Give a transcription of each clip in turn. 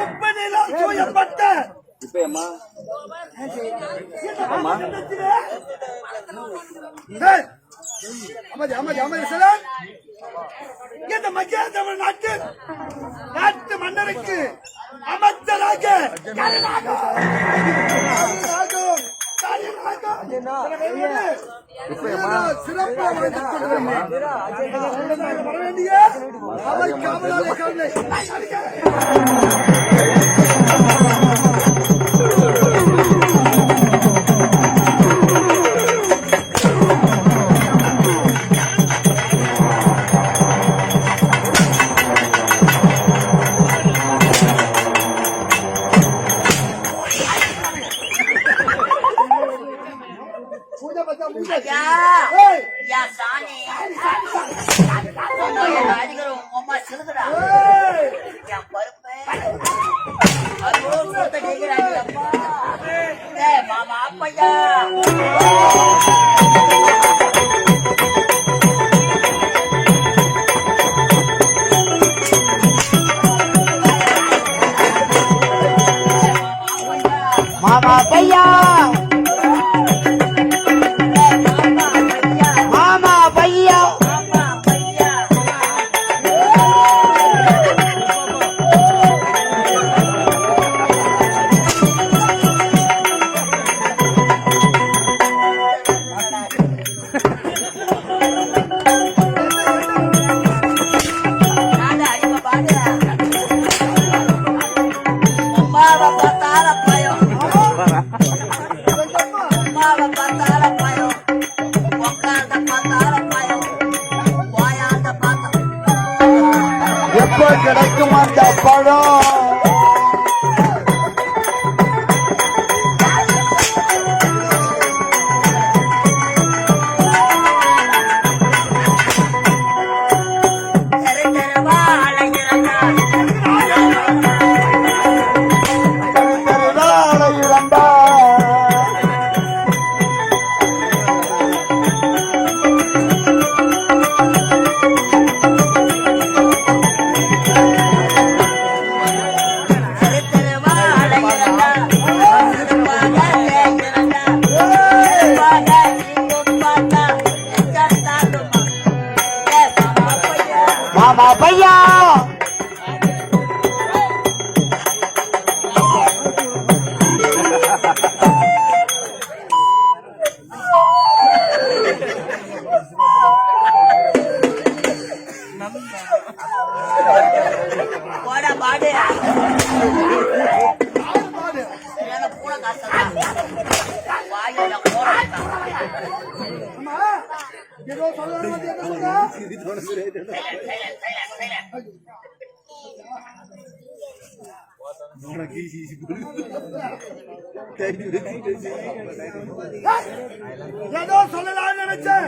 உப்பனிலாம் சூயப்பட்ட இந்த மத்திய நாட்டு மன்னருக்கு அமைச்சராக சிறப்பாக வர வேண்டிய அவர் காவலாளர் மாமா அப்பையா மாமா பையா எப்ப கிடைக்கும் அந்த பழம் மாமா பையா போடா பாடு பூனை காசு வாயில ஏதோ சொல்லலாம் நினைச்சேன்.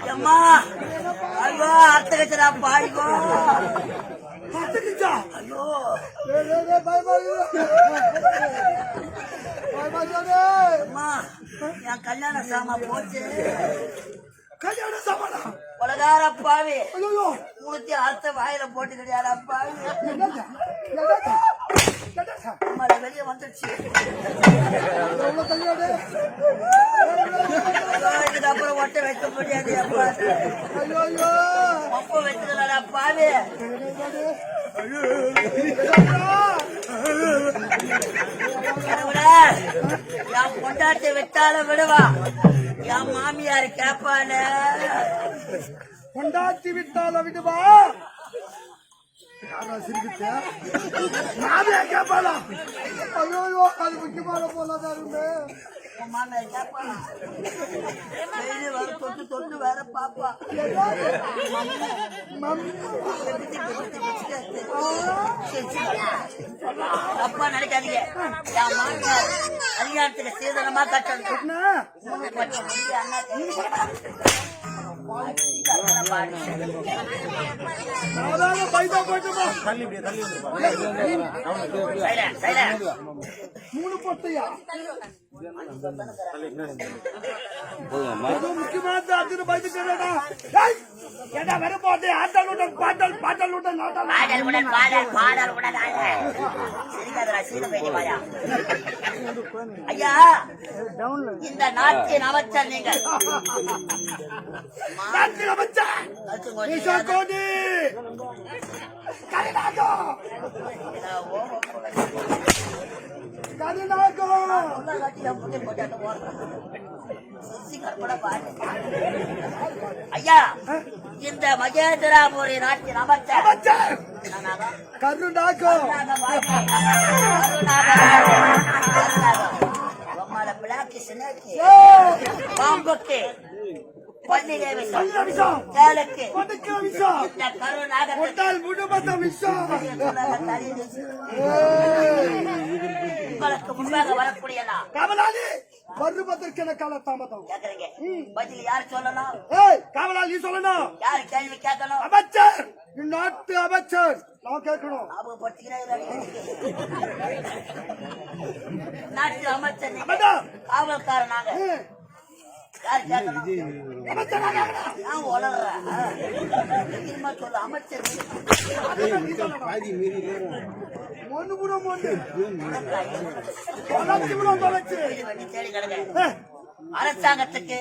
அம்மா ஐயோ அத்தகச்சரா பாய்கோ அத்துக்கிச்சா ஐயோ அம்மா என் கல்யாண சாமா போச்சு கல்யாண சாமானா உலகார பாவி ஐயோ மூத்தி அர்த்த வாயில போட்டு கிடையாதா பாவி என்னடா அம்மாட வெளியே வந்துடுச்சு எவ்வளவு கல்யாணம் இதுக்கப்புறம் ஒட்ட வைக்க முடியாது அப்பா ஐயோ ஐயோ ஒப்ப வைக்கிறதா பாவி என் பொண்டாட்டி விட்டாலும் விடுவா என் மாமியார் கேப்பான கொண்டாட்டி விட்டால விடுவா யாரா சிரிக்கிட்ட நானே கேப்பாளா ஐயோ அது முக்கியமான போலாதான் இருந்து உன் மாமியார் கேப்பானா தொட்டு தொட்டு வேற பாப்பா அப்பா நினைக்காதீங்க என் மாமியார் கல்யாணத்துக்கு சீதனமா கட்டணும் பைசா போட்டுமா மூணு பொட்டையா முக்கியமான பைசா ஏடா வெற போட்டு ஆட்டல் பாட்டல் பாட்டல் ஐயா இந்த நாட்டின் அமைச்சர் நீங்க நாட்டின் அமைச்சர் கோடி கருணாகோ ஐயா இந்த மகேந்திராபுரி நாட்டின் அமைச்சர் கருணாகோ பிளாக்கு சினக்கு பாம்புக்கு பள்ளிகை விஷம் கேளுக்கு இந்த கருணாக முழுமத விஷம் உங்களுக்கு முன்பாக வரக்கூடியதா காவலாளி வருவதற்கென கால தாமதம் கேக்குறீங்க பதில் யார் சொல்லணும் காவலாளி சொல்லணும் யாரு கேள்வி கேட்கணும் அமைச்சர் இந்நாட்டு அமைச்சர் நான் கேட்கணும் நாட்டு அமைச்சர் காவல்காரனாக யாரு கேட்கணும் நான் வளர்றேன் சொல்லு அமைச்சர் ஒண்ணு கூட தேடி கிடங்க அரசாங்கத்துக்கு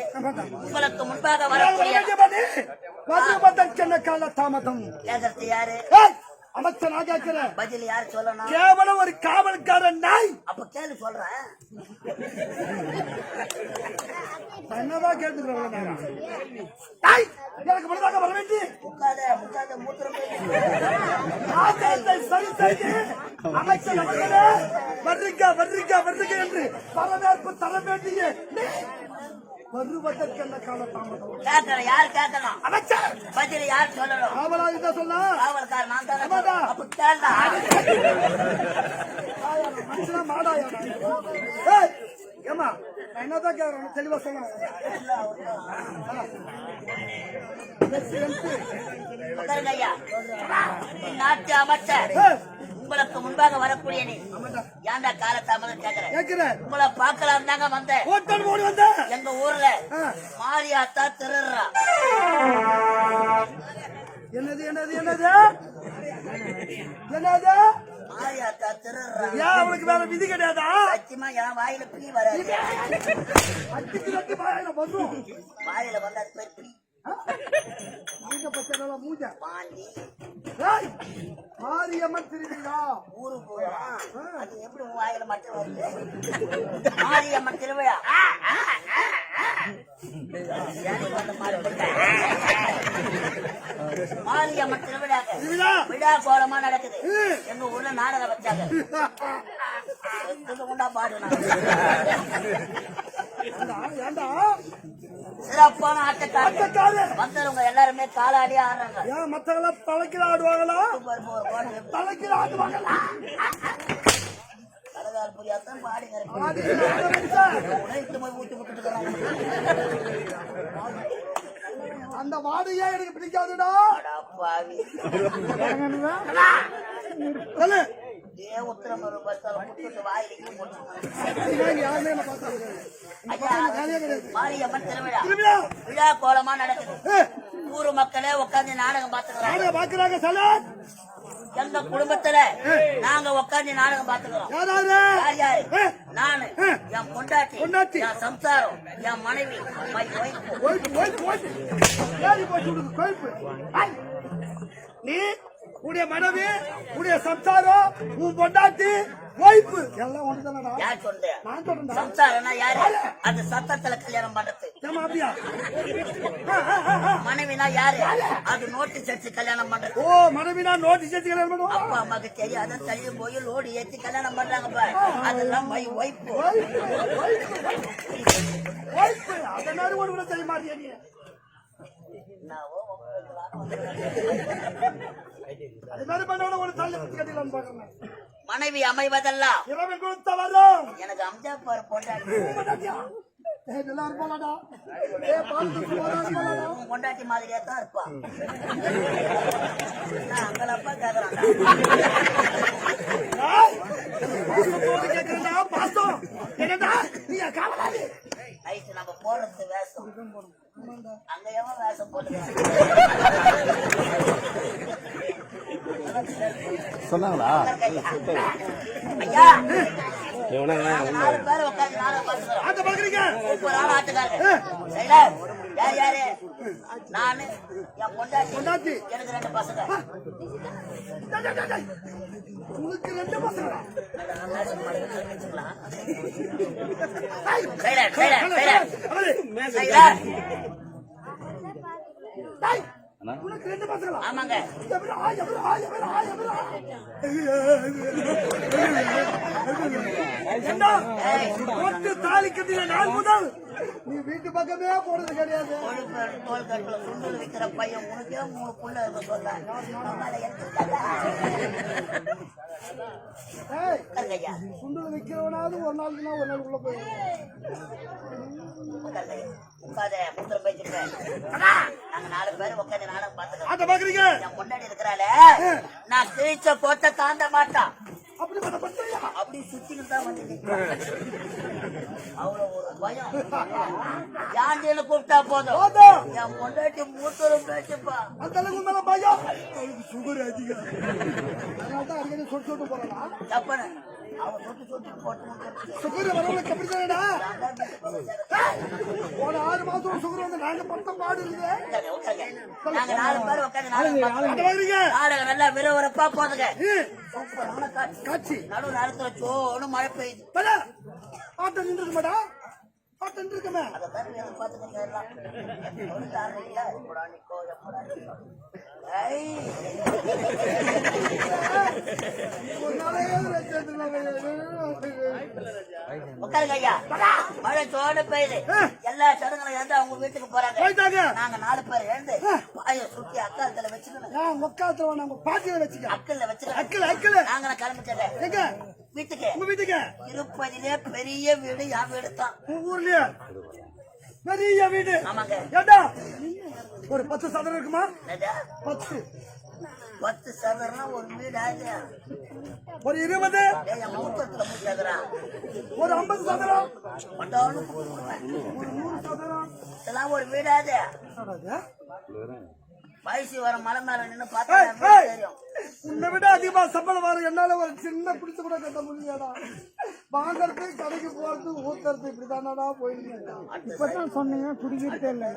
உங்களுக்கு முன்பாக வரக்கூடிய கால தாமதம் கேட்கறது யாரு அமைச்சர் நான் கேட்கிறேன் பதில் யாரு சொல்லணும் கேவலம் ஒரு காவல்காரன் நாய் அப்ப கேள்வி சொல்றேன் என்னதான் கேட்டுக்கிறேன் எனக்கு மனதாக வர வேண்டி முக்காத மூத்திரம் சரி சரி அமைச்சர் வர்றீங்க என்று வரவேற்பு தர வேண்டிய வருவதற்கென்ன கால தாமதம் கேட்கணும் யார் கேட்கணும் அமைச்சர் பதில் யார் சொல்லணும் காவலாளி தான் சொன்னா காவல்கார் நான் தானே அப்ப கேள்டா மனுஷனா மாடாயா ஏமா என்னதான் கேட்கறேன் தெளிவா சொன்ன ஐயா நாட்டு அமைச்சர் உங்களுக்கு முன்பாக வரக்கூடிய நீ ஏன்டா காலத்தாமதம் கேக்குறேன் உங்களை பாக்கலாம் தாங்க வந்தேன் எங்க ஊர்ல மாரியாத்தா திருறா என்னது மாரியாத்தா திருறா ஏன் அவனுக்கு வேற விதி கிடையாதா சத்தியமா என் வாயில பீ வராது வாயில வந்தாது பேர் பீ மூஞ்ச பாண்டி மாரியம்மன் திருவிழா ஊருக்கு போறோம் அது எப்படி உன் வாயில மட்டும் வருது மாரியம்மன் திருவிழா மாரியம்மன் திருவிழா விழா கோலமா நடக்குது எங்க ஊர்ல நாடகம் வச்சாங்க உண்டா பாடுனா சிறப்பான ஆட்டக்காரர் வந்தவங்க எல்லாருமே காலாடி ஆடுறாங்க மத்தவங்க தலைக்கில ஆடுவாங்களா தலைக்கில ஆடுவாங்களா கலகால் புரியாதான் பாடுங்க ஊட்டி விட்டுட்டு அந்த வாடையே எனக்கு பிடிக்காதுடா. அடா பாவி. சொல்லு. ஏ உத்தரமரு பஸ்தால முட்டுட்டு வாயிலையும் போட்டு. யாருமே என்ன பார்த்தாங்க. மாரியம்மன் திருவிழா விழா கோலமா நடக்குது. ஊரு மக்களே உட்கார்ந்து நாடகம் பாத்துக்கிறாங்க. எங்க குடும்பத்துல நாங்க உட்கார்ந்து நாடகம் பாத்துக்கிறோம். யார் யாரு? நானு, என் பொண்டாட்டி, என் சம்சாரம், என் மனைவி, நீ உடைய மனைவி, உடைய சம்சாரம், உன் பொண்டாட்டி, வைப்பு எல்லாம் ஒண்ணுதானடா. யார் சொன்னேன்? நான் சொல்றேன். சம்சாரம்னா யாரு? அந்த சத்தத்துல கல்யாணம் பண்றது. மனைவினா யாரு? அது நோட்டீஸ் அடிச்சு கல்யாணம் பண்றது. ஓ, மனைவினா நோட்டீஸ் அடிச்சு கல்யாணம் பண்ணுவோம். அப்பா அம்மாக்கு தெரியாத தள்ளி போய் லோடு ஏற்றி கல்யாணம் பண்றாங்க பாரு. அதெல்லாம் வைப்பு. அந்த மாதிரி ஒரு விட செய்ய மாட்டியா நீ? அது மாதிரி பண்ண ஒரு தள்ளி கட்டிடலான்னு பாக்குறேன். மனைவி அமைவதெல்லாம் இறைவன் கொடுத்த வரும். எனக்கு அம்ஜா பாரு பொண்டாட்டி பொண்டாட்டி மாதிரியா தான் இருப்பா. அங்கலப்பா நம்ம போறது வேஷம். அங்க எவன் வேஷம் போட்டுக்க சொன்னாங்களா? ஐயா, 4 பேர் உட்காந்து யாரு? நானு, என் பொண்டாட்டி, எனக்கு 2 பசங்க. உங்களுக்கு 2 பசங்க? உனக்கு 2 பசங்களா? ஆமாங்க. தாலி கட்டின நாள் முதல் நீ வீட்டு பக்கமே போறது கிடையாது. தோல் கட்டுல சுண்டல் வைக்கிற பையன் உனக்கே 3 புள்ள இருக்க சொல்ல. சுண்டல் வைக்கிறவனாவது ஒரு நாளுக்குன்னா ஒரு நாள் உள்ள போய் நாங்க 4 பேர் உட்காந்து நாடகம் பார்த்துக்கிறோம். பாக்குறீங்க? என் பொண்டாட்டி இருக்கிறாள, நான் கிழிச்ச கோட்டை தாண்ட மாட்டான். அப்படி சுத்திட்டு தான் வந்து அவ்வளவு ஒரு பயம். யாண்டியில கூப்பிட்டா போதும் என் பொண்டாட்டி மூத்தரும் பேச்சுப்பா. அந்த அளவுக்கு மேல பயம். சுகர் அதிகம். அதனாலதான் அடிக்கடி சொட்டு சொட்டு போறான். தப்பன அவன் சொட்டு சொட்டு போட்டு சுகர் வரவங்களுக்கு எப்படி தானடா? போன 6 மாசம் சுகர் வந்து நாங்க பட்ட பாடு இல்லையே. நாங்க 4 பேர் உட்காந்து நாடகம் நல்லா விறுவிறுப்பா போதுங்க. காட்சி நடு நேரத்துல சோன்னு மழை பெய்யுது. ஆட்டம் நின்று மாட்டா? ஆட்டம் நின்றுக்குமே. அதான் எதிர்பார்த்துக்க எல்லாம் உட்காருங்க ஐயா. மழை சோடு பெய்யுது. எல்லா சடங்குகளும் இருந்து அவங்க வீட்டுக்கு போறாங்க. நாங்க 4 பேர் எழுந்து பாய சுத்தி அக்காலத்துல வச்சுக்கணும். முக்காலத்துல நாங்க பாட்டியில வச்சுக்க. அக்கல்ல வச்சுக்கணும். அக்கல் நாங்க கிளம்பிட்டேன் எங்க வீட்டுக்கு. உங்க வீட்டுக்கு திருப்பதியிலே பெரிய வீடு என் வீடு தான். ஊர்லயே பெரிய வீடு. ஆமாங்க. ஏண்டா ஒரு 10 சதுரம் இருக்குமா? 10 சதுரம் ஒரு வீடு ஆகுது. ஒரு 20 மூத்தத்துல முடியாதுறான். ஒரு 50 சதுரம் ஒரு 100 சதுரம் இதெல்லாம் ஒரு வீடாது. வயசு வர மலை மேல நின்று பார்த்தா தெரியும். உன்னை விட அதிகமா சம்பளம் வரும். என்னால ஒரு சின்ன பிடிச்சு கூட கட்ட முடியாதா? வாங்கறது, கடைக்கு போறது, ஊத்துறது இப்படிதானடா போயிருக்கீங்க. இப்பதான் சொன்னீங்க குடிக்கிறதே இல்லை.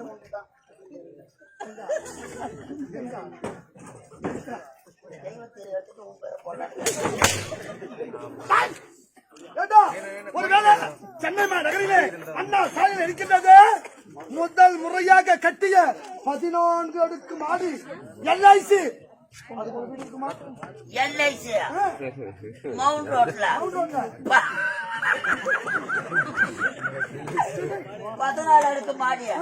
ஒருவேளை சென்னை நகரிலே அண்ணா சாலையில் இருக்கின்றது முதல் முறையாக கட்டிய 14 அடுக்கு மாடி LIC. LIC மவுண்ட் ரோட்ல 14 அடுக்கு மாடியா?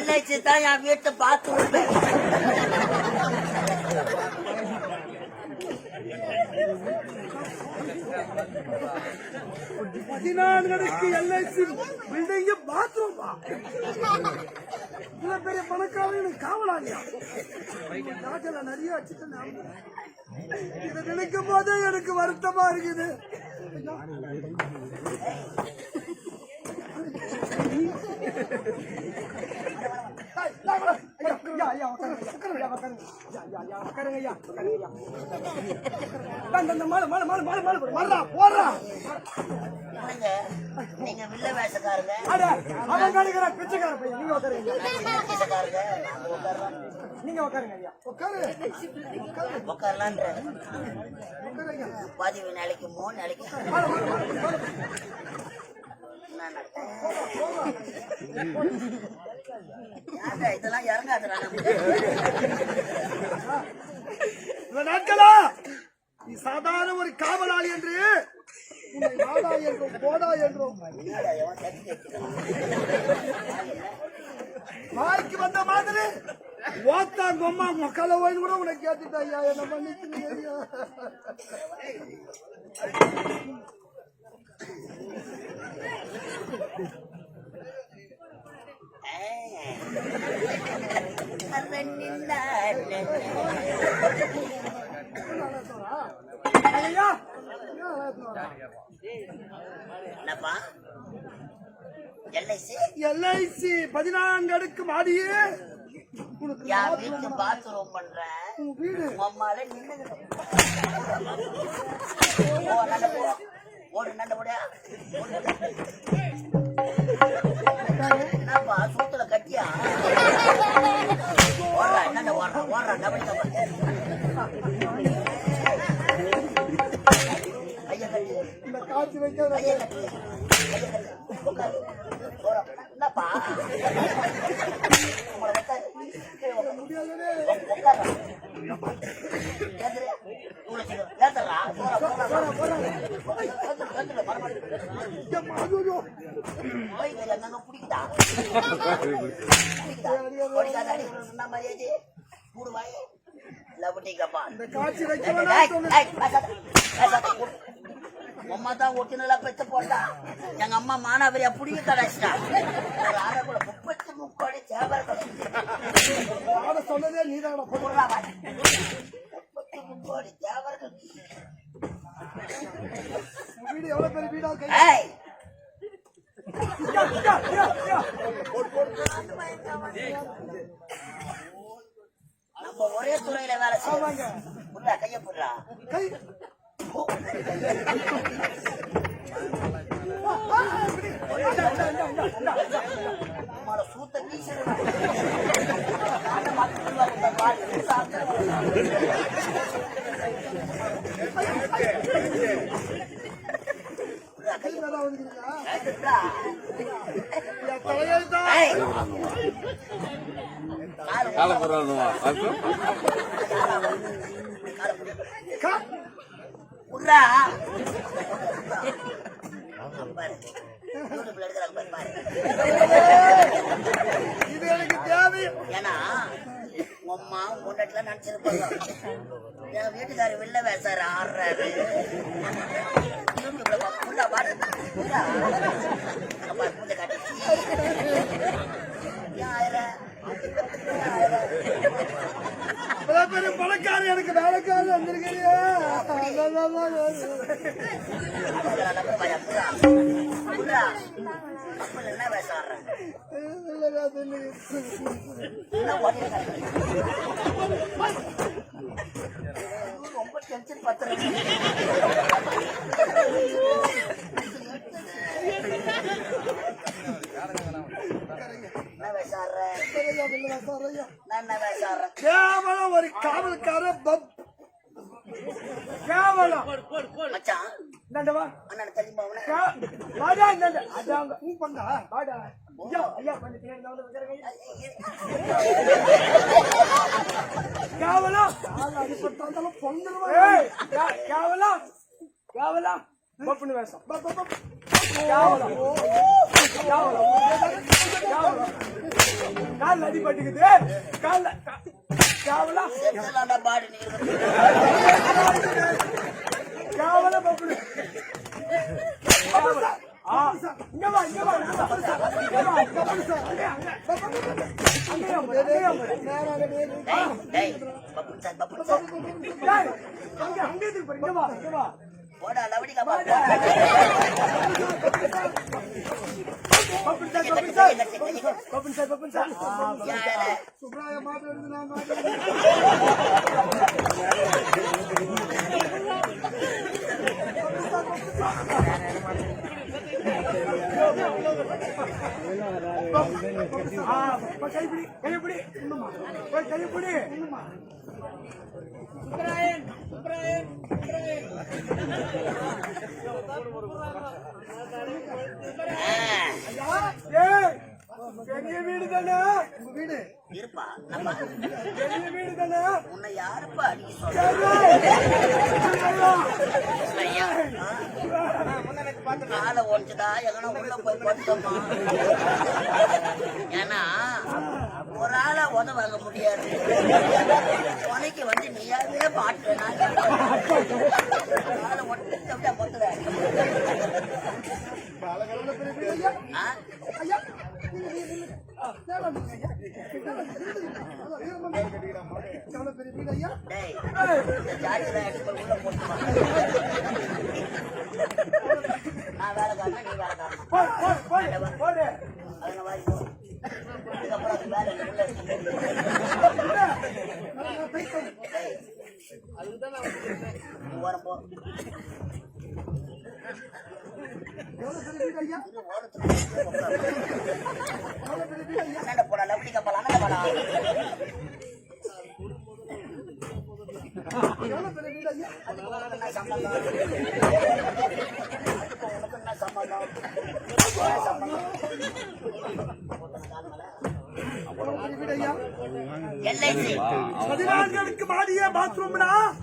LIC தான் என் வீட்டு பாத்ரூம். 14 எல்ஐசி பில்டிங் பாத்ரூம் இவ்வளவு பெரிய பணக்காரங்க காவலாளியா நாட்டில நிறைய வச்சுட்டு இதை நினைக்கும் போதே எனக்கு வருத்தமா இருக்குது. நீங்க வில்ல வேஷக்காரங்க, அவன் கணிக்கிற பிச்சைக்கார பையன். நீங்க உட்காருங்க, நீங்க உட்காருங்க ஐயா. உட்காரலான்ற பதிவு நாளைக்கு 3 நாளைக்கு இதெல்லாம் இறங்காதுடா. நாட்களா நீ சாதாரண ஒரு காவலாளி என்று நாடா என்றும் போடா என்றும் வாய்க்கு வந்த மாதிரி ஓத்தாங்க அம்மா மக்களை ஓய்வு கூட உனக்கு கேட்டுட்டா ஐயா. என்ன பண்ணிட்டு ஐயா என்னப்பா எல்ஐசி 14 அடுக்கு மாடியே என் வீட்டு பாத்ரூம் பண்றேன். வீடு அம்மால நின்று ஓடு நல்ல ஓடியா என்னப்பா சூத்துல கட்டியா ஓடுறா என்ன ஓடுறா டபுள் ஐயா கட்டி இந்த காட்சி வைக்க ஐயா கட்டி என்னப்பா அம்மா தான் ஒட்டினலா பெத்து போட்டா. எங்க அம்மா மானாவரியா புடிக்க கடாச்சிட்டா. ஒரு அரைக்குள்ள 33 தேவை சொன்னதே நீதான். 33 தேவை வீடு எவ்வளவு பெரிய வீடா நம்ம ஒரே துறையில வேலை செய்வாங்க. கைய போடுறா கை சூத்த உட்ரா இது எனக்கு தேவை. ஏன்னா அம்மா முன்னாடில நினைச்சிருப்பாங்க என் வீட்டுக்காரு வெளில வேசாரு ஆடுறாரு. பூஜை காட்டி பெரிய பணக்கார எனக்கு வேலைக்காரர் வந்திருக்கிறியா? என்ன வேசாடுறேன் ரொம்ப டென்ஷன் பத்துறேன். கேவலம் ஒரு காவல்கார கேவலம் மச்சான் நண்டவா அண்ணன் தெரியுமா வாடா நண்ட அதாங்க நீ பண்ணா வாடா ஐயா ஐயா பண்ணிட்டே கேவலம் அடிப்பட்டாலும் பொங்கல்வா கேவலம் கேவலம் பப்புனு வேஷம் கேவலம் கேவலம் கால் அடிபட்டுக்குது கால் கேவலம் பாடி அங்க எதுக்கு போறீங்க? இங்க வா, இங்க வா. போடா லவடிக்கா பா. சுப்ராய மாட்டு கைப்பிடி கைப்பிடி கைப்பிடி சுப்ராயன் சுப்ராயன் பெரிய வீடு தானே உங்க வீடு இருப்பா நம்ம பெரிய வீடு தானே உன்னை யாருப்பா அடிக்க காலை ஓடிச்சுடா எங்கன்னா உள்ள போய் படுத்தோமா ஏன்னா ஒரு ஆளா உத வாங்க முடியாது உனக்கு வந்து நீயாவே பாட்டு காலை ஒட்டு அப்படியே பொத்துற நான் வேலை காரணம் நீ வேலை காரணம் அதுல வாங்கி அதுக்கப்புறம் அது வேலை ஓரம் போ போடா லவடி கப்பல் அண்ணன் போடா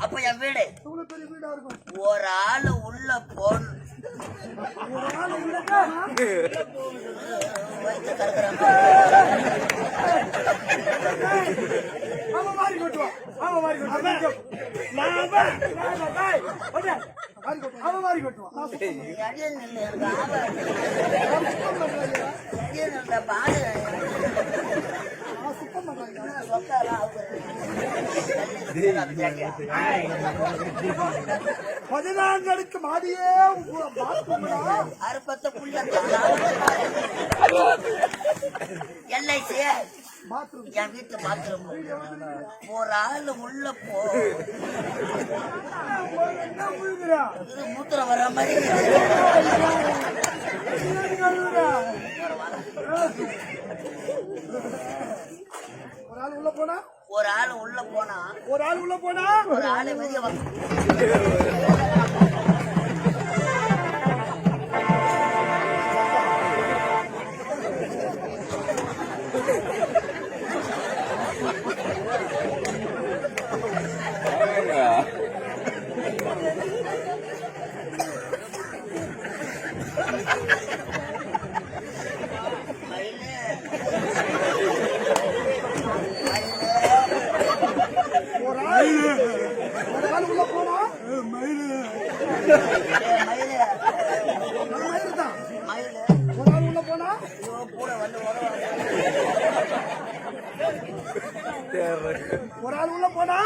அப்ப என் வீடு ஒரு ஆளு உள்ள போன் பதினான்கு மாடியே அறுபத்த புள்ள எல்ஐசி என் வீட்டு பாத்ரூம் ஒரு ஆளு உள்ள போ இது மூத்திரம் வர்ற மாதிரி ஒரு ஆள் உள்ள போனா ஒரு ஆள் உள்ள போனா ஒரு ஆள் உள்ள போனா ஒரு ஆளு வெளிய ஒரு ஆள் உள்ள போனா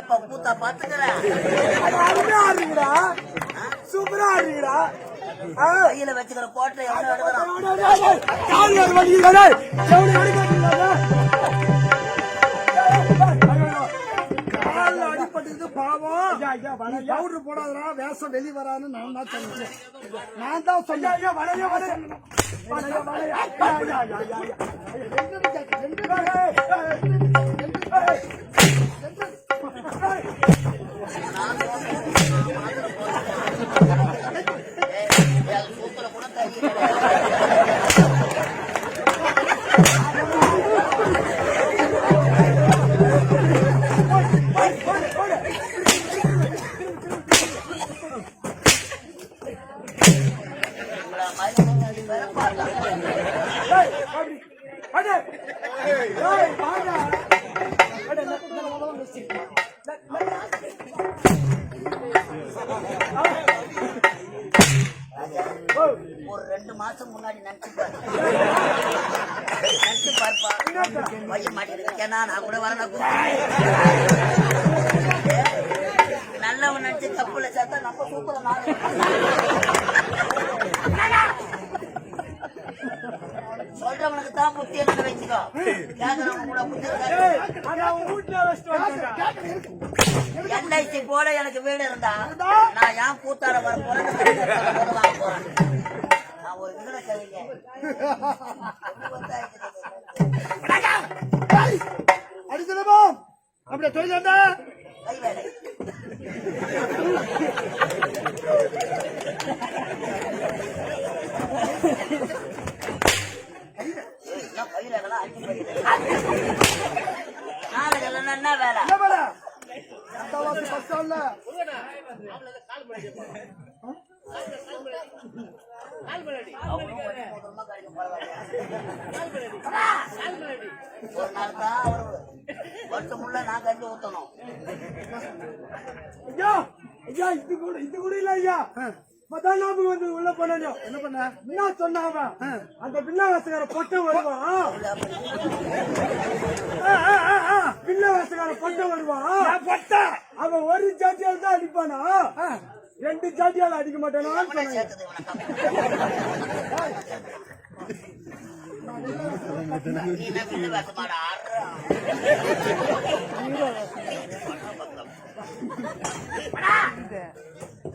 எப்ப கூத்தா பாத்துக்கிறேன் ஆடுறீங்கடா சூப்பரா ஆடுறீங்கடா கையில வச்சுக்கிற கோட்டை எவ்வளவு அடிப்பட்டது பாவம் பவுடர் போடாதா வேஷம் வெளி வரான்னு நான் தான் சொன்னேன் நான் தான் சொன்னேன் சூப்பர கூட ஒரு 2 மாசம் முன்னாடி நினைச்சு பாரு தெரியுமாப்பா வைய மாட்டேன் நான் கூட வரணும் நல்லவன் நினைச்சு கப்புல சேர்த்தா நம்ம சூப்பரா சொல்றவனுக்கு தான் புத்தி என்ன வச்சுக்கோ கேக்குறவங்க கூட புத்தி எல்ஐசி போல எனக்கு வீடு இருந்தா நான் ஏன் கூத்தாட வர போறேன் வாங்க போறேன் நான் ஒரு இதுல கவிங்க அடிச்சலமா அப்படியே தொழில் கை வேலை என்ன வேலை ஒரு நாள் தான் அவரு வருஷமுள்ள நான் கண்டு ஊத்தணும் ஐயா ஐயா இது கூட இல்ல ஐயா மதான் ஞாபகம் வந்து உள்ள போனோம் என்ன பண்ண என்ன சொன்னாங்க அந்த பின்னவாசகார பொட்டம் வருவான் பின்னவாசகார பொட்டம் வருவான் பொட்ட அவன் ஒரு ஜாட்டியால் தான் அடிப்பானா 2 ஜாட்டியால் அடிக்க மாட்டானான்னு சொன்னாங்க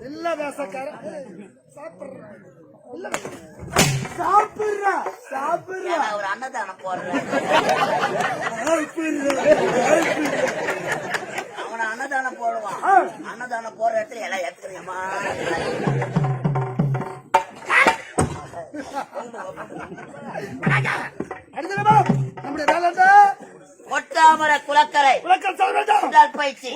இல்ல வேசக்கார சாப்பிடுற ஒரு அன்னதானம் போடுறேன் அவனை அன்னதானம் போடுவான் அன்னதானம் போடுற இடத்துல எல்லாம் ஏத்துக்கிறேம்மா நம்முடைய கொட்டாமர குளக்கரை பயிற்சி